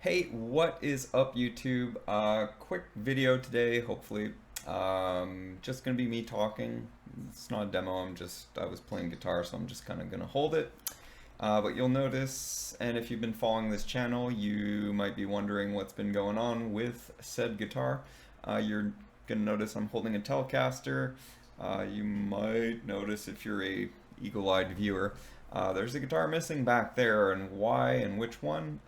Hey, what is up, YouTube? Quick video today, hopefully. Just gonna be me talking. It's not a demo, I was playing guitar, so I'm just kind of gonna hold it. But you'll notice, and if you've been following this channel, you might be wondering what's been going on with said guitar. You're gonna notice I'm holding a Telecaster. You might notice if you're a eagle-eyed viewer, there's a guitar missing back there, and why and which one?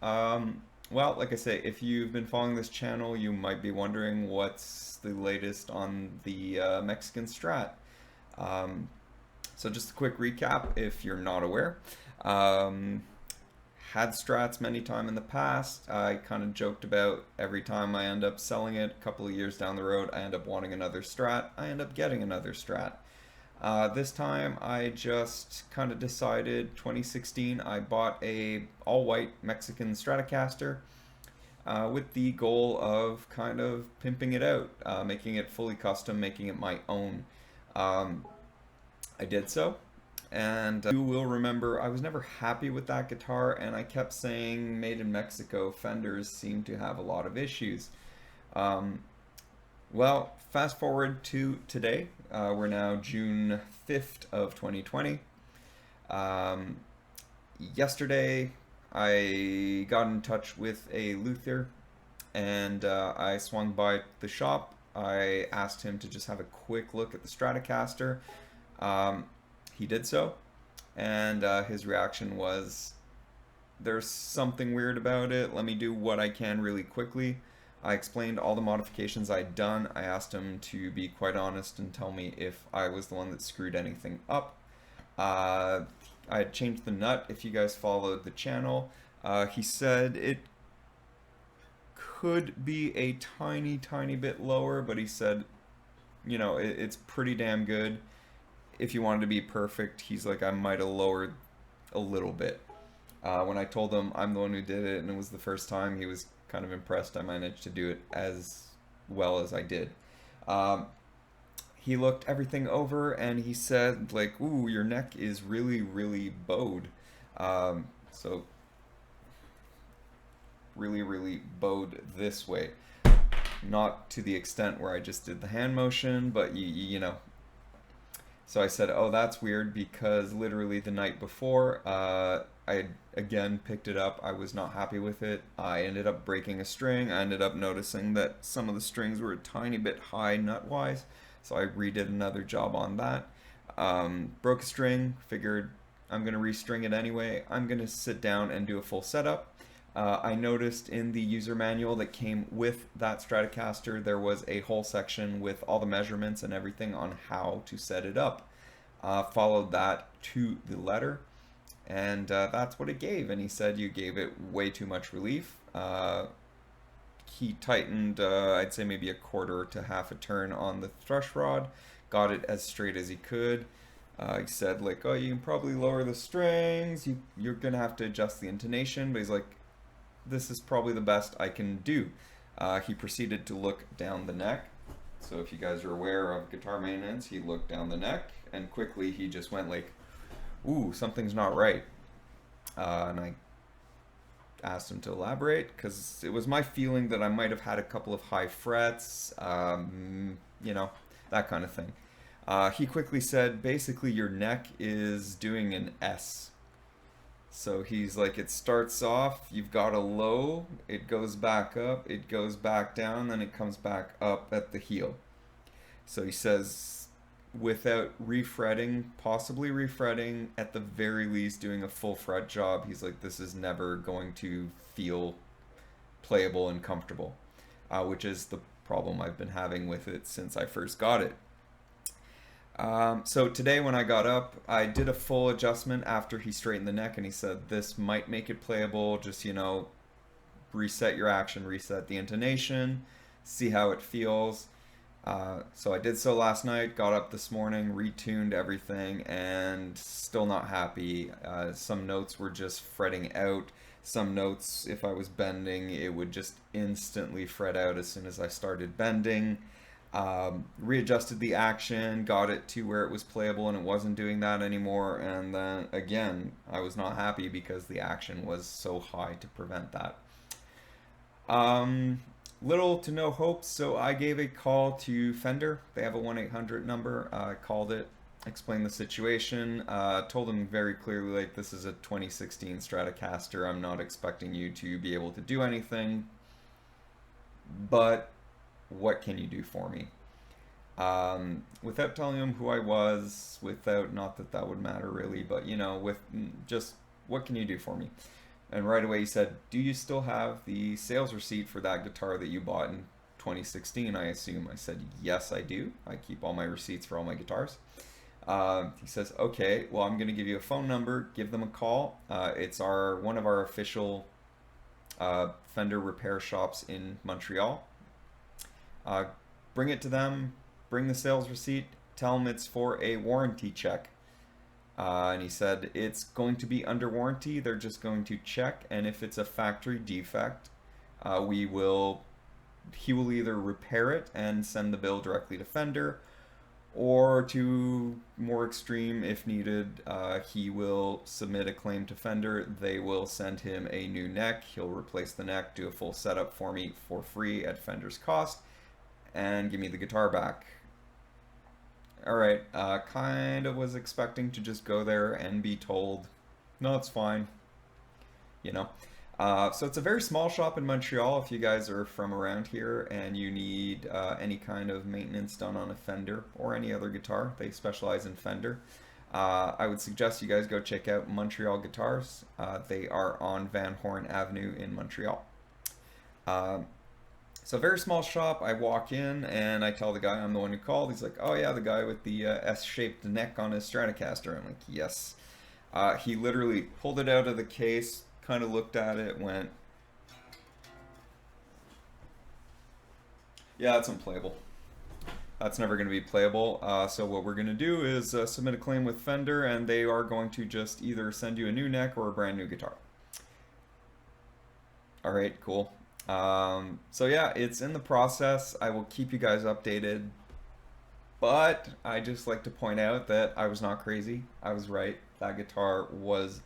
Well, like I say, if you've been following this channel, you might be wondering what's the latest on the Mexican Strat. Um, so just a quick recap if you're not aware. Um, had Strats many times in the past. I kind of joked about every time I end up selling it, a couple of years down the road, I end up wanting another Strat. I end up getting another Strat. This time I just kind of decided 2016 I bought a all-white Mexican Stratocaster with the goal of kind of pimping it out, making it fully custom, making it my own. Um, I did so, and you will remember I was never happy with that guitar, and I kept saying made in Mexico fenders seem to have a lot of issues. Um, well, fast forward to today. We're now June 5th of 2020. Um, Yesterday, I got in touch with a luthier and I swung by the shop. I asked him to just have a quick look at the Stratocaster. Um, he did so, and his reaction was, there's something weird about it. Let me do what I can really quickly. I explained all the modifications I'd done. I asked him to be quite honest and tell me if I was the one that screwed anything up. Uh, I had changed the nut if you guys followed the channel. He said it could be a tiny bit lower, but he said, it's pretty damn good. If you wanted to be perfect, he's like, I might have lowered a little bit. When I told him I'm the one who did it and it was the first time, he was kind of impressed I managed to do it as well as I did. Um, he looked everything over and he said, like, ooh, your neck is really bowed. So really bowed this way. Not to the extent where I just did the hand motion, but you know. So I said, oh, that's weird, because literally the night before, I had again picked it up. I was not happy with it. I ended up breaking a string. I ended up noticing that some of the strings were a tiny bit high nut-wise, so I redid another job on that. Broke a string, figured I'm going to restring it anyway. I'm going to sit down and do a full setup. I noticed in the user manual that came with that Stratocaster, there was a whole section with all the measurements and everything on how to set it up. Followed that to the letter, and that's what it gave. And he said you gave it way too much relief. He tightened, I'd say maybe a quarter to half a turn on the thrush rod, got it as straight as he could. He said, like, oh, you can probably lower the strings, you're gonna have to adjust the intonation, but he's like, this is probably the best I can do. He proceeded to look down the neck. So if you guys are aware of guitar maintenance, he looked down the neck and quickly he just went like, ooh, something's not right. And I asked him to elaborate, because it was my feeling that I might have had a couple of high frets, that kind of thing. He quickly said, basically your neck is doing an S. So he's like, it starts off, you've got a low, it goes back up, it goes back down, then it comes back up at the heel. So he says, without refretting, possibly refretting, at the very least doing a full fret job, he's like, this is never going to feel playable and comfortable, which is the problem I've been having with it since I first got it. So today when I got up, I did a full adjustment after he straightened the neck, and he said, this might make it playable, just, reset your action, reset the intonation, see how it feels. So I did so last night, got up this morning, retuned everything, and still not happy. Some notes were just fretting out. Some notes, if I was bending, it would just instantly fret out as soon as I started bending. Readjusted the action, got it to where it was playable, and it wasn't doing that anymore. And then again, I was not happy because the action was so high to prevent that. Um, Little to no hope, so I gave a call to Fender. They have a 1-800 number. I called it, explained the situation, told them very clearly, like, this is a 2016 Stratocaster. I'm not expecting you to be able to do anything, but what can you do for me? Without telling him who I was, without, not that that would matter really, but you know, with just what can you do for me? And right away he said, do you still have the sales receipt for that guitar that you bought in 2016, I assume? I said, yes, I do. I keep all my receipts for all my guitars. He says, okay, well, I'm going to give you a phone number. Give them a call. It's one of our official Fender repair shops in Montreal. Uh, Bring it to them, bring the sales receipt, tell them it's for a warranty check. And he said it's going to be under warranty. They're just going to check, and if it's a factory defect, we will he will either repair it and send the bill directly to Fender, or to more extreme, if needed, he will submit a claim to Fender. They will send him a new neck. He'll replace the neck, do a full setup for me for free at Fender's cost, and give me the guitar back. Alright, kind of was expecting to just go there and be told, no, it's fine, you know. So it's a very small shop in Montreal. If you guys are from around here and you need any kind of maintenance done on a Fender or any other guitar, they specialize in Fender. I would suggest you guys go check out Montreal Guitars. They are on Van Horn Avenue in Montreal. So very small shop. I walk in and I tell the guy I'm the one who called. He's like, oh yeah, the guy with the S-shaped neck on his Stratocaster. I'm like, yes. He literally pulled it out of the case, kind of looked at it, went, yeah, it's unplayable. That's never going to be playable. So what we're going to do is submit a claim with Fender, and they are going to just either send you a new neck or a brand new guitar. All right, cool. So yeah, it's in the process. I will keep you guys updated, but I just like to point out that I was not crazy. I was right. That guitar was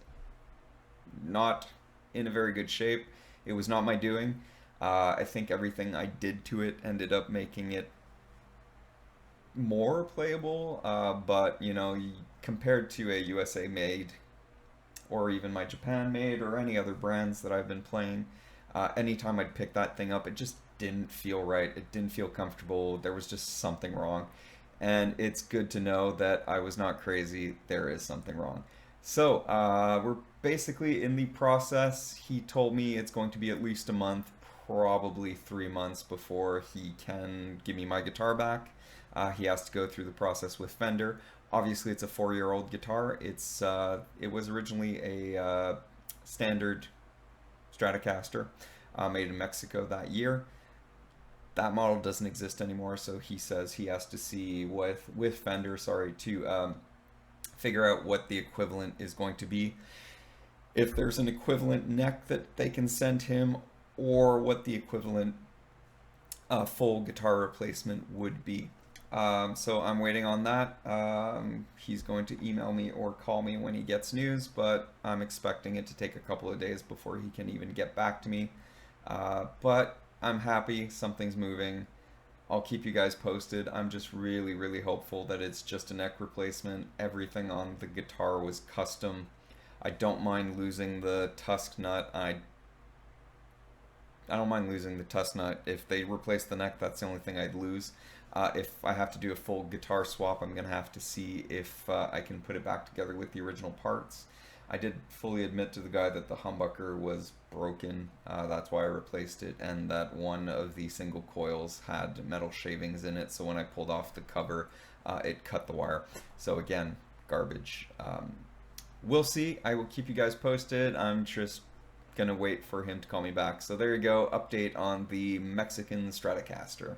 not in a very good shape. It was not my doing. I think everything I did to it ended up making it more playable, but you know, compared to a USA made or even my Japan made or any other brands that I've been playing, anytime I'd pick that thing up, it just didn't feel right. It didn't feel comfortable. There was just something wrong. And it's good to know that I was not crazy. There is something wrong. So we're basically in the process. He told me it's going to be at least a month, probably 3 months before he can give me my guitar back. He has to go through the process with Fender. Obviously, it's a 4-year-old guitar. It was originally a standard Stratocaster made in Mexico that year. That model doesn't exist anymore, so he says he has to see with Fender, sorry, to figure out what the equivalent is going to be. If there's an equivalent neck that they can send him, or what the equivalent full guitar replacement would be. So I'm waiting on that. He's going to email me or call me when he gets news, but I'm expecting it to take a couple of days before he can even get back to me. But I'm happy something's moving. I'll keep you guys posted. I'm just really, really hopeful that it's just a neck replacement. Everything on the guitar was custom. I don't mind losing the tusk nut. I don't mind losing the tusk nut. If they replace the neck, that's the only thing I'd lose. If I have to do a full guitar swap, I'm going to have to see if I can put it back together with the original parts. I did fully admit to the guy that the humbucker was broken. That's why I replaced it, and that one of the single coils had metal shavings in it, so when I pulled off the cover, it cut the wire. So again, garbage. We'll see. I will keep you guys posted. I'm just gonna wait for him to call me back. So there you go, update on the Mexican Stratocaster.